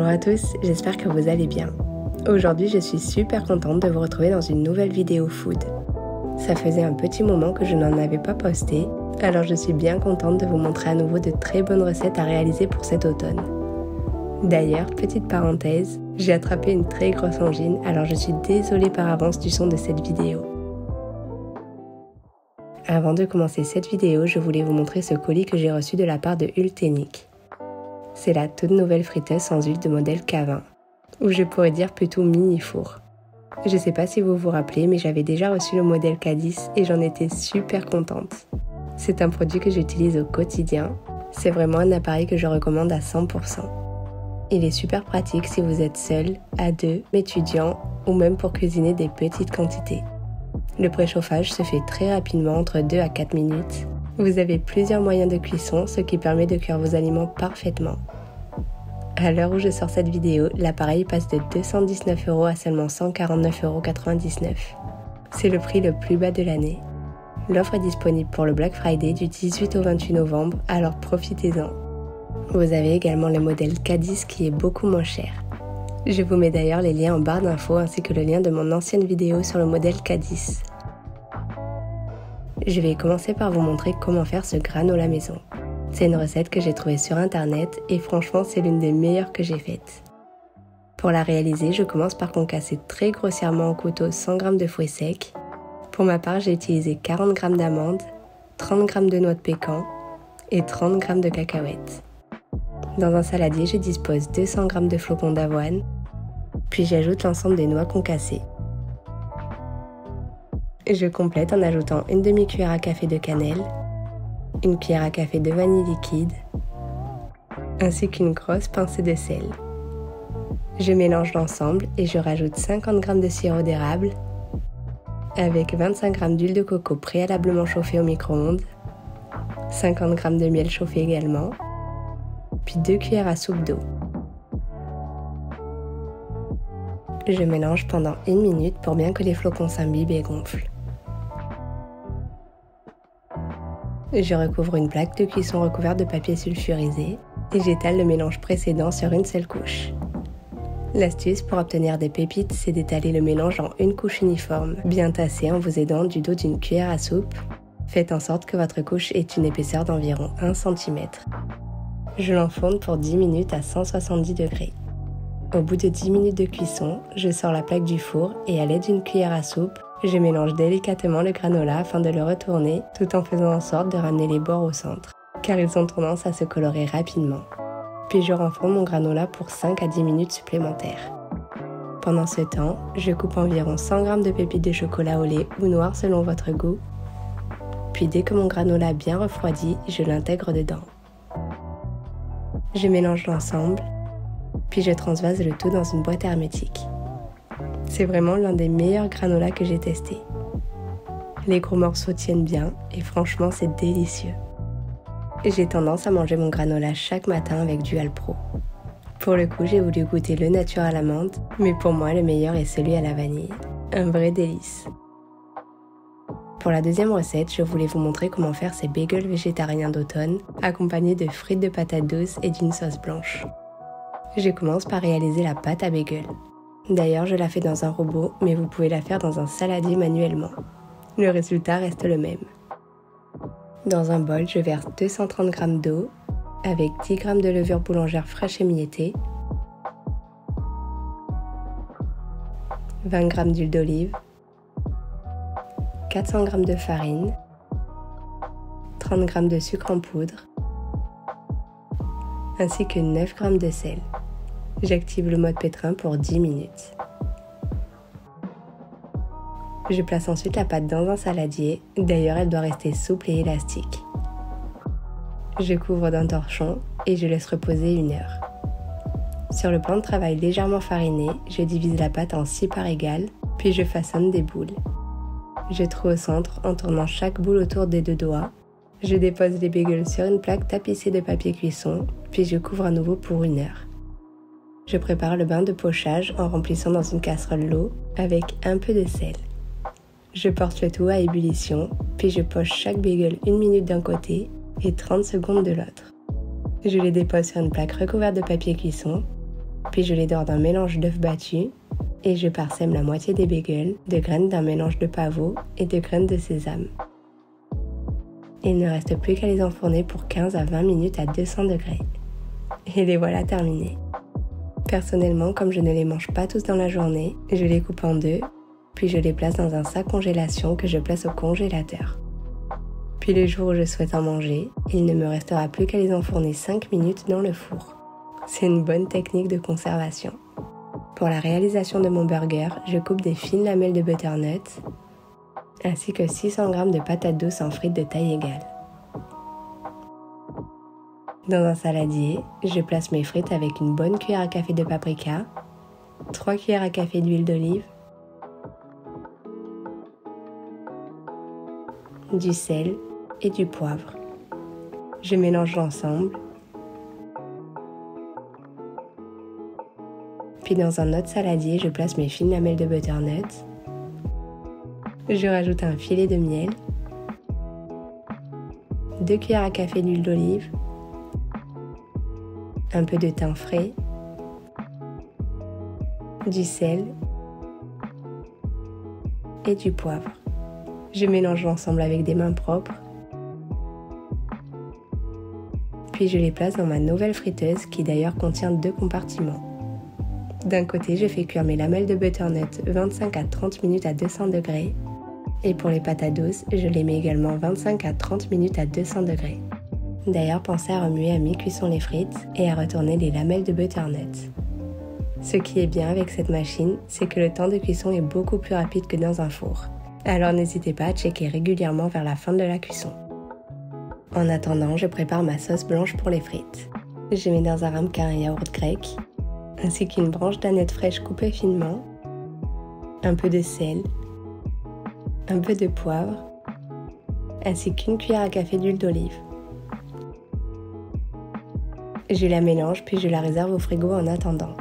Bonjour à tous, j'espère que vous allez bien. Aujourd'hui, je suis super contente de vous retrouver dans une nouvelle vidéo food. Ça faisait un petit moment que je n'en avais pas posté, alors je suis bien contente de vous montrer à nouveau de très bonnes recettes à réaliser pour cet automne. D'ailleurs, petite parenthèse, j'ai attrapé une très grosse angine, alors je suis désolée par avance du son de cette vidéo. Avant de commencer cette vidéo, je voulais vous montrer ce colis que j'ai reçu de la part de Ultenic. C'est la toute nouvelle friteuse sans huile de modèle K20, ou je pourrais dire plutôt mini four. Je sais pas si vous vous rappelez, mais j'avais déjà reçu le modèle K10 et j'en étais super contente. C'est un produit que j'utilise au quotidien, c'est vraiment un appareil que je recommande à 100%. Il est super pratique si vous êtes seul, à deux, étudiant ou même pour cuisiner des petites quantités. Le préchauffage se fait très rapidement, entre 2 à 4 minutes. Vous avez plusieurs moyens de cuisson, ce qui permet de cuire vos aliments parfaitement. À l'heure où je sors cette vidéo, l'appareil passe de 219 € à seulement 149,99 €. C'est le prix le plus bas de l'année. L'offre est disponible pour le Black Friday du 18 au 28 novembre, alors profitez-en. Vous avez également le modèle K10 qui est beaucoup moins cher. Je vous mets d'ailleurs les liens en barre d'infos ainsi que le lien de mon ancienne vidéo sur le modèle K10. Je vais commencer par vous montrer comment faire ce granola maison. C'est une recette que j'ai trouvée sur internet et franchement c'est l'une des meilleures que j'ai faites. Pour la réaliser, je commence par concasser très grossièrement au couteau 100 g de fruits secs. Pour ma part, j'ai utilisé 40 g d'amandes, 30 g de noix de pécan et 30 g de cacahuètes. Dans un saladier, je dispose 200 g de flocons d'avoine, puis j'ajoute l'ensemble des noix concassées. Je complète en ajoutant une demi-cuillère à café de cannelle, une cuillère à café de vanille liquide, ainsi qu'une grosse pincée de sel. Je mélange l'ensemble et je rajoute 50 g de sirop d'érable avec 25 g d'huile de coco préalablement chauffée au micro-ondes, 50 g de miel chauffé également, puis 2 cuillères à soupe d'eau. Je mélange pendant 1 minute pour bien que les flocons s'imbibent et gonflent. Je recouvre une plaque de cuisson recouverte de papier sulfurisé et j'étale le mélange précédent sur une seule couche. L'astuce pour obtenir des pépites, c'est d'étaler le mélange en une couche uniforme, bien tassée en vous aidant du dos d'une cuillère à soupe. Faites en sorte que votre couche ait une épaisseur d'environ 1 cm. Je l'enfourne pour 10 minutes à 170 degrés. Au bout de 10 minutes de cuisson, je sors la plaque du four et à l'aide d'une cuillère à soupe, je mélange délicatement le granola afin de le retourner tout en faisant en sorte de ramener les bords au centre, car ils ont tendance à se colorer rapidement. Puis je renfourne mon granola pour 5 à 10 minutes supplémentaires. Pendant ce temps, je coupe environ 100 g de pépites de chocolat au lait ou noir selon votre goût. Puis dès que mon granola a bien refroidi, je l'intègre dedans. Je mélange l'ensemble, puis je transvase le tout dans une boîte hermétique. C'est vraiment l'un des meilleurs granolas que j'ai testé. Les gros morceaux tiennent bien et franchement c'est délicieux. J'ai tendance à manger mon granola chaque matin avec du Alpro. Pour le coup, j'ai voulu goûter le nature à l'amande, mais pour moi le meilleur est celui à la vanille. Un vrai délice. Pour la deuxième recette, je voulais vous montrer comment faire ces bagels végétariens d'automne, accompagnés de frites de patates douces et d'une sauce blanche. Je commence par réaliser la pâte à bagel. D'ailleurs, je la fais dans un robot, mais vous pouvez la faire dans un saladier manuellement. Le résultat reste le même. Dans un bol, je verse 230 g d'eau avec 10 g de levure boulangère fraîche émiettée, 20 g d'huile d'olive, 400 g de farine, 30 g de sucre en poudre, ainsi que 9 g de sel. J'active le mode pétrin pour 10 minutes. Je place ensuite la pâte dans un saladier, d'ailleurs elle doit rester souple et élastique. Je couvre d'un torchon et je laisse reposer 1 heure. Sur le plan de travail légèrement fariné, je divise la pâte en 6 parts égales, puis je façonne des boules. Je troue au centre en tournant chaque boule autour des 2 doigts. Je dépose les bagels sur une plaque tapissée de papier cuisson, puis je couvre à nouveau pour 1 heure. Je prépare le bain de pochage en remplissant dans une casserole l'eau avec un peu de sel. Je porte le tout à ébullition, puis je poche chaque bagel 1 minute d'un côté et 30 secondes de l'autre. Je les dépose sur une plaque recouverte de papier cuisson, Puis je les dore d'un mélange d'œufs battus et je parsème la moitié des bagels de graines d'un mélange de pavot et de graines de sésame. Il ne reste plus qu'à les enfourner pour 15 à 20 minutes à 200 degrés. Et les voilà terminés. Personnellement, comme je ne les mange pas tous dans la journée, je les coupe en deux, puis je les place dans un sac congélation que je place au congélateur. Puis le jour où je souhaite en manger, il ne me restera plus qu'à les enfourner 5 minutes dans le four. C'est une bonne technique de conservation. Pour la réalisation de mon burger, je coupe des fines lamelles de butternut, ainsi que 600 g de patates douces en frites de taille égale. Dans un saladier, je place mes frites avec une bonne cuillère à café de paprika, 3 cuillères à café d'huile d'olive, du sel et du poivre. Je mélange l'ensemble. Puis dans un autre saladier, je place mes fines lamelles de butternut. Je rajoute un filet de miel, 2 cuillères à café d'huile d'olive, un peu de thym frais, du sel et du poivre. Je mélange l'ensemble avec des mains propres. Puis je les place dans ma nouvelle friteuse qui d'ailleurs contient 2 compartiments. D'un côté, je fais cuire mes lamelles de butternut 25 à 30 minutes à 200 degrés. Et pour les patates douces, je les mets également 25 à 30 minutes à 200 degrés. D'ailleurs, pensez à remuer à mi-cuisson les frites et à retourner les lamelles de butternut. Ce qui est bien avec cette machine, c'est que le temps de cuisson est beaucoup plus rapide que dans un four. Alors n'hésitez pas à checker régulièrement vers la fin de la cuisson. En attendant, je prépare ma sauce blanche pour les frites. Je mets dans un ramequin un yaourt grec, ainsi qu'une branche d'aneth fraîche coupée finement, un peu de sel, un peu de poivre, ainsi qu'une cuillère à café d'huile d'olive. Je la mélange puis je la réserve au frigo en attendant.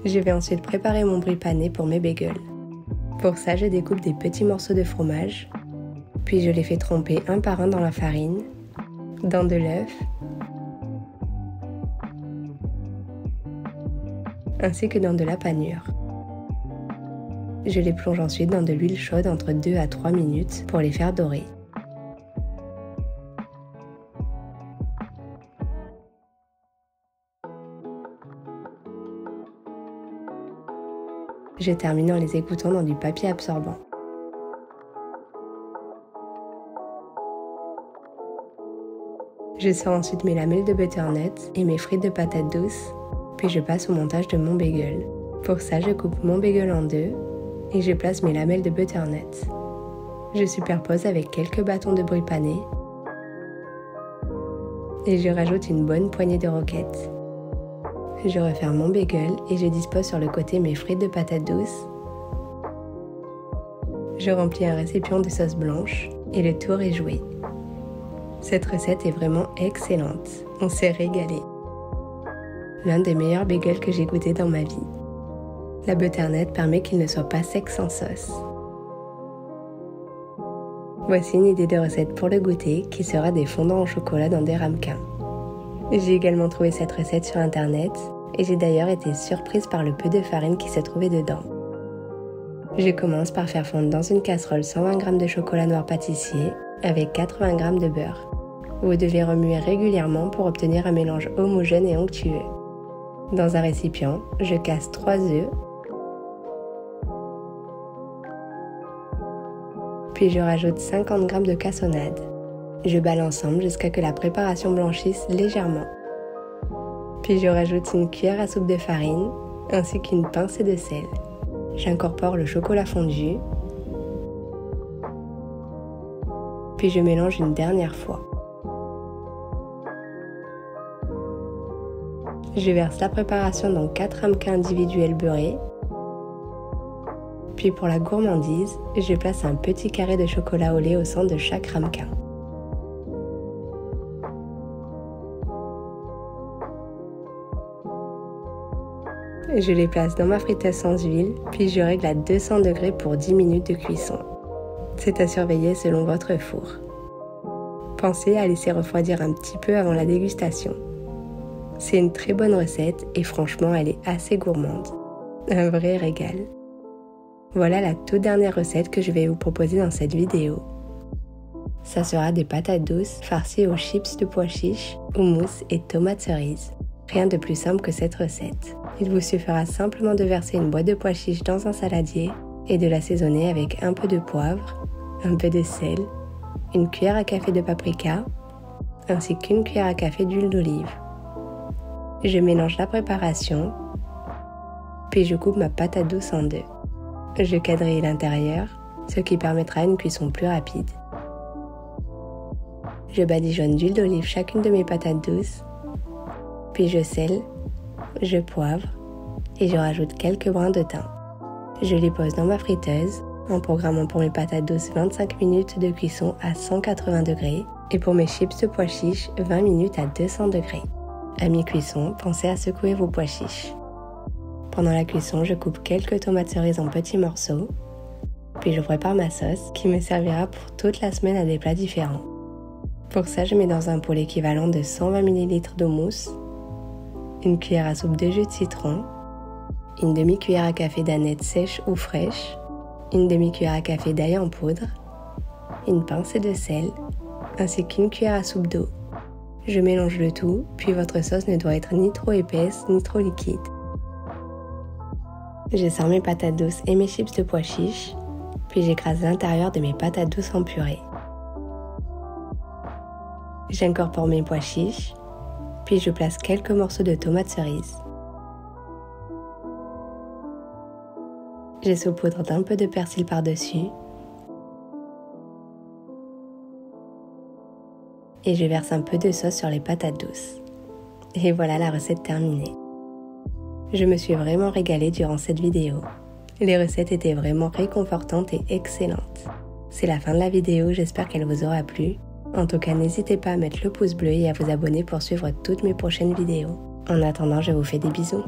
Je vais ensuite préparer mon brie pané pour mes bagels. Pour ça, je découpe des petits morceaux de fromage, puis je les fais tremper un par un dans la farine, dans de l'œuf, ainsi que dans de la panure. Je les plonge ensuite dans de l'huile chaude entre 2 à 3 minutes pour les faire dorer. Je termine en les égouttant dans du papier absorbant. Je sors ensuite mes lamelles de butternut et mes frites de patates douces, puis je passe au montage de mon bagel. Pour ça, je coupe mon bagel en deux et je place mes lamelles de butternut. Je superpose avec quelques bâtons de brie pané et je rajoute une bonne poignée de roquettes. Je referme mon bagel et je dispose sur le côté mes frites de patates douces. Je remplis un récipient de sauce blanche et le tour est joué. Cette recette est vraiment excellente, on s'est régalé. L'un des meilleurs bagels que j'ai goûté dans ma vie. La butternut permet qu'il ne soit pas sec sans sauce. Voici une idée de recette pour le goûter qui sera des fondants au chocolat dans des ramequins. J'ai également trouvé cette recette sur internet et j'ai d'ailleurs été surprise par le peu de farine qui se trouvait dedans. Je commence par faire fondre dans une casserole 120 g de chocolat noir pâtissier avec 80 g de beurre. Vous devez remuer régulièrement pour obtenir un mélange homogène et onctueux. Dans un récipient, je casse 3 œufs, puis je rajoute 50 g de cassonade. Je balle ensemble jusqu'à ce que la préparation blanchisse légèrement. Puis je rajoute une cuillère à soupe de farine ainsi qu'une pincée de sel. J'incorpore le chocolat fondu, puis je mélange une dernière fois. Je verse la préparation dans 4 ramequins individuels beurrés. Puis pour la gourmandise, je place un petit carré de chocolat au lait au centre de chaque ramequin. Je les place dans ma friteuse sans huile, puis je règle à 200 degrés pour 10 minutes de cuisson. C'est à surveiller selon votre four. Pensez à laisser refroidir un petit peu avant la dégustation. C'est une très bonne recette et franchement elle est assez gourmande. Un vrai régal. Voilà la toute dernière recette que je vais vous proposer dans cette vidéo. Ça sera des patates douces farcies aux chips de pois chiches, houmous et tomates cerises. Rien de plus simple que cette recette. Il vous suffira simplement de verser une boîte de pois chiches dans un saladier et de l'assaisonner avec un peu de poivre, un peu de sel, une cuillère à café de paprika, ainsi qu'une cuillère à café d'huile d'olive. Je mélange la préparation, puis je coupe ma patate douce en deux. Je quadrille l'intérieur, ce qui permettra une cuisson plus rapide. Je badigeonne d'huile d'olive chacune de mes patates douces, puis je sèle, je poivre et je rajoute quelques brins de thym. Je les pose dans ma friteuse en programmant pour mes patates douces 25 minutes de cuisson à 180 degrés et pour mes chips de pois chiches 20 minutes à 200 degrés. À mi-cuisson, pensez à secouer vos pois chiches. Pendant la cuisson, je coupe quelques tomates cerises en petits morceaux, puis je prépare ma sauce qui me servira pour toute la semaine à des plats différents. Pour ça, je mets dans un pot l'équivalent de 120 ml d'eau mousse, une cuillère à soupe de jus de citron, une demi-cuillère à café d'aneth sèche ou fraîche, une demi-cuillère à café d'ail en poudre, une pincée de sel, ainsi qu'une cuillère à soupe d'eau. Je mélange le tout, puis votre sauce ne doit être ni trop épaisse ni trop liquide. Je sors mes patates douces et mes chips de pois chiches, puis j'écrase l'intérieur de mes patates douces en purée. J'incorpore mes pois chiches, puis je place quelques morceaux de tomates cerises. Je saupoudre d'un peu de persil par-dessus et je verse un peu de sauce sur les patates douces. Et voilà la recette terminée. Je me suis vraiment régalée durant cette vidéo. Les recettes étaient vraiment réconfortantes et excellentes. C'est la fin de la vidéo, j'espère qu'elle vous aura plu. En tout cas, n'hésitez pas à mettre le pouce bleu et à vous abonner pour suivre toutes mes prochaines vidéos. En attendant, je vous fais des bisous.